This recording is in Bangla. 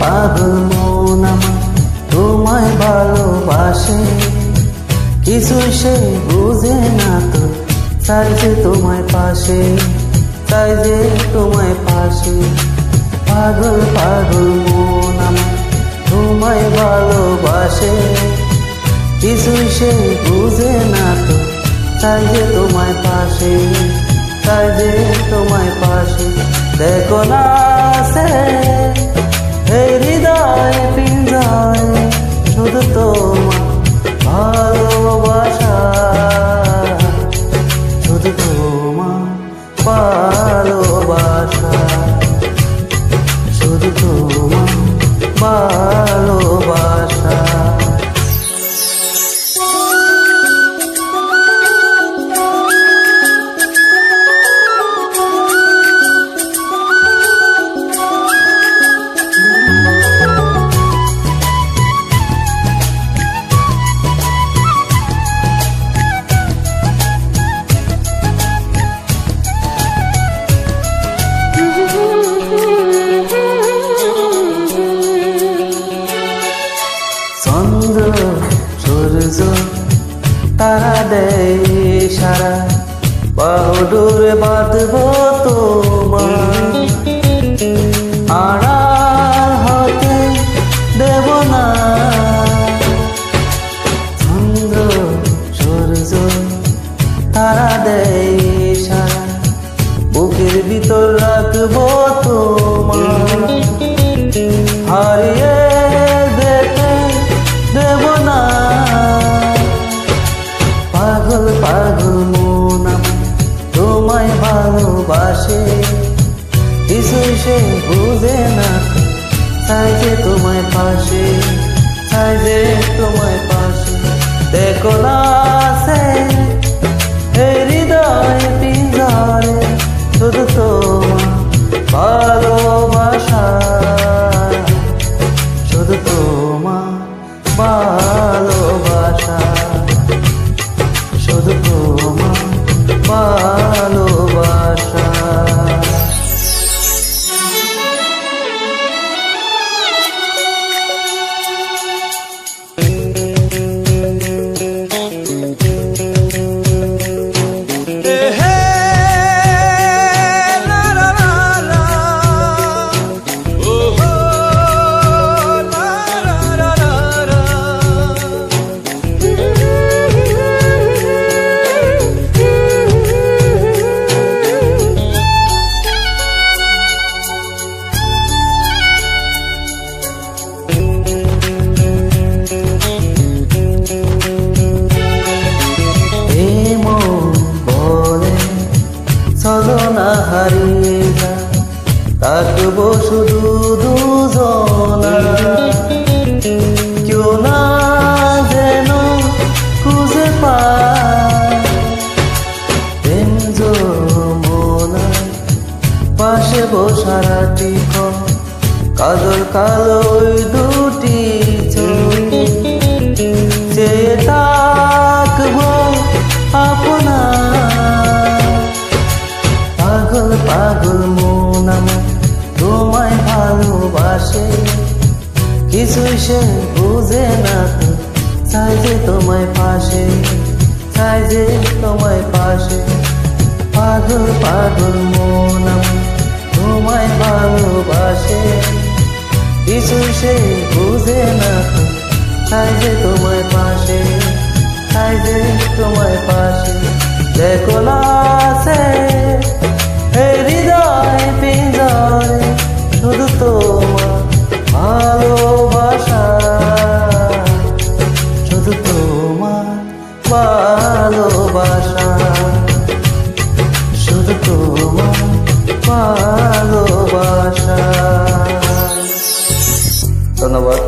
পাগল মন আমার তোমায় ভালোবাসে, কিছুই সে বুঝে না তো, চাই যে তোমায় পাশে, চাই যে তোমায় পাশে। পাগল পাগল মন আমার তোমায় ভালোবাসে, কিছুই সে বুঝে না তো, চাই যে তোমায় পাশে, চাই যে তোমায় পাশে। দেখো না সে এই হৃদয় পিঞ্জয়, শুধু তোমার ভালোবাসা, শুধু তোমার ভালোবাসা, শুধু তোমার ভালোবাসা। চন্দ্র সূর্য তারা দেয় সারা, বাহুডোর বাঁধব তোমার, আড়াল হতে দেব না। চন্দ্র সূর্য তারা দেয় সারা, বুকের ভিতর রাখব তোমার, হারিয়ে দেখে দেব না। পাগল পাগল মন আমার তোমায় ভালোবাসে, কিছুই সে বুঝে না, চাই যে তোমায় পাশে, চাই যে তোমায় পাশে। দেখো না সে এই হৃদয় পিঞ্জরে, শুধু তোমার ভালোবাসা, শুধু তোমার ভালোবাসা, শুধু তোমার ভালোবাসা। চলো না হারিয়ে যা, থাকবো শুধু দুজনা, কেউ না যেন খুঁজে পায়। প্রেম যমুনায় পাশে বসারাটি কাজল কালো ওই দুটি চোখ, চেয়ে থাকবো আপনার। পাগল পাগল মন আমার তোমায় ভালোবাসে, কিছুই সে বুঝে না তো, চাই যে তোমায় পাশে, চাই যে তোমায় পাশে। পাগল পাগল মন আমার তোমায় ভালোবাসে, কিছুই সে বুঝে না তো, চাই যে তোমায় পাশে, চাই যে তোমায় পাশে। দেখো না সে এই হৃদয় পিঞ্জরে, শুধু তোমার ভালোবাসা, শুধু তোমার ভালোবাসা, শুধু তোমার ভালোবাসা। ধন্যবাদ।